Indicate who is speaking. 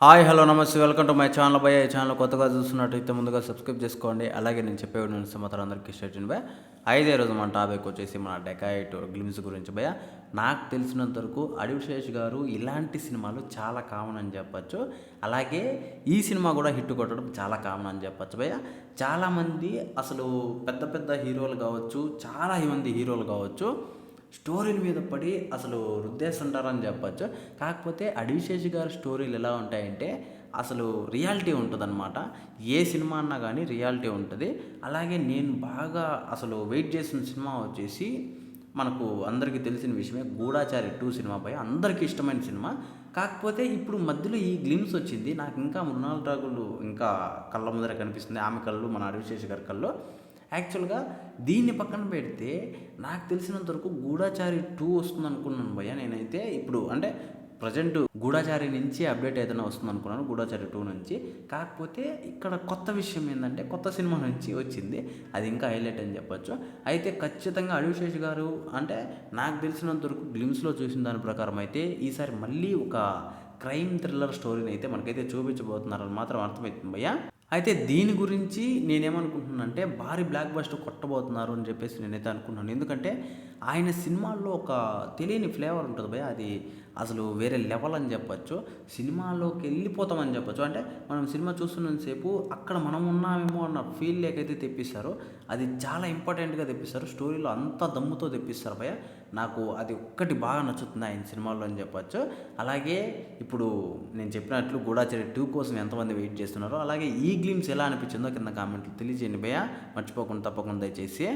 Speaker 1: Hi hello నమస్తే welcome to my channel భయ్య. ఈ ఛానల్ కొత్తగా చూస్తున్నట్టయితే ముందుగా సబ్స్క్రైబ్ చేసుకోండి. అలాగే నేను చెప్పే సమాచారం అందరికీ షేర్ చేయండి భయ్య. ఐదే రోజు మన టాపిక్ వచ్చేసి మన డెకాయిట్ గ్లిమ్స్ గురించి భయ్య. నాకు తెలిసినంత వరకు అడివిశేష్ గారు ఇలాంటి సినిమాలు చాలా కామన్ అని చెప్పచ్చు. అలాగే ఈ సినిమా కూడా హిట్ కొట్టడం చాలా కామన్ అని చెప్పచ్చు భయ్య. చాలామంది అసలు పెద్ద పెద్ద హీరోలు కావచ్చు, చాలా మంది హీరోలు కావచ్చు, స్టోరీల మీద పడి అసలు రుద్దేస్తుంటారని చెప్పచ్చు. కాకపోతే అడివిశేషి గారి స్టోరీలు ఎలా ఉంటాయంటే అసలు రియాలిటీ ఉంటుందన్నమాట. ఏ సినిమా అన్నా కానీ రియాలిటీ ఉంటుంది. అలాగే నేను బాగా అసలు వెయిట్ చేసిన సినిమా వచ్చేసి మనకు అందరికీ తెలిసిన విషయమే, గూఢాచారి 2 సినిమాపై అందరికీ ఇష్టమైన సినిమా. కాకపోతే ఇప్పుడు మధ్యలో ఈ గ్లిమ్స్ వచ్చింది. నాకు ఇంకా మృణాల్ ఠాగూర్ ఇంకా కళ్ళ ముందర కనిపిస్తుంది, ఆమె కళ్ళు, మన అడివిశేషి గారి కళ్ళు. యాక్చువల్గా దీన్ని పక్కన పెడితే నాకు తెలిసినంత వరకు గూఢాచారి 2 వస్తుంది అనుకున్నాను భయ్య. నేనైతే ఇప్పుడు అంటే ప్రజెంట్ గూఢాచారి నుంచి అప్డేట్ ఏదైనా వస్తుంది అనుకున్నాను, గూఢాచారి 2 నుంచి. కాకపోతే ఇక్కడ కొత్త విషయం ఏంటంటే కొత్త సినిమా నుంచి వచ్చింది, అది ఇంకా హైలైట్ అని చెప్పొచ్చు. అయితే ఖచ్చితంగా అడివిశేష్ గారు అంటే నాకు తెలిసినంత వరకు గ్లిమ్స్లో చూసిన దాని ప్రకారం అయితే ఈసారి మళ్ళీ ఒక క్రైమ్ థ్రిల్లర్ స్టోరీని అయితే మనకైతే చూపించబోతున్నారని మాత్రం అర్థమవుతుంది భయ్య. అయితే దీని గురించి నేనేమనుకుంటున్నానంటే భారీ బ్లాక్ బస్టర్ కొట్టబోతున్నారు అని చెప్పేసి నేనైతే అనుకుంటున్నాను. ఎందుకంటే ఆయన సినిమాల్లో ఒక తెలియని ఫ్లేవర్ ఉంటుంది భయ్య, అది అసలు వేరే లెవెల్ అని చెప్పచ్చు. సినిమాలోకి వెళ్ళిపోతామని చెప్పచ్చు. అంటే మనం సినిమా చూస్తున్నంతసేపు అక్కడ మనం ఉన్నామేమో అన్న ఫీల్ లేకైతే తెప్పిస్తారు. అది చాలా ఇంపార్టెంట్గా తెప్పిస్తారు, స్టోరీలో అంత దమ్ముతో తెప్పిస్తారు భయ్య. నాకు అది ఒక్కటి బాగా నచ్చుతుంది ఆయన సినిమాల్లో అని చెప్పచ్చు. అలాగే ఇప్పుడు నేను చెప్పినట్లు గూఢాచారి 2 కోసం ఎంతమంది వెయిట్ చేస్తున్నారో, అలాగే ఈ గ్లిమ్స్ ఎలా అనిపించిందో కింద కామెంట్లు తెలియజేయండి భయ్య. మర్చిపోకుండా తప్పకుండా దయచేసి.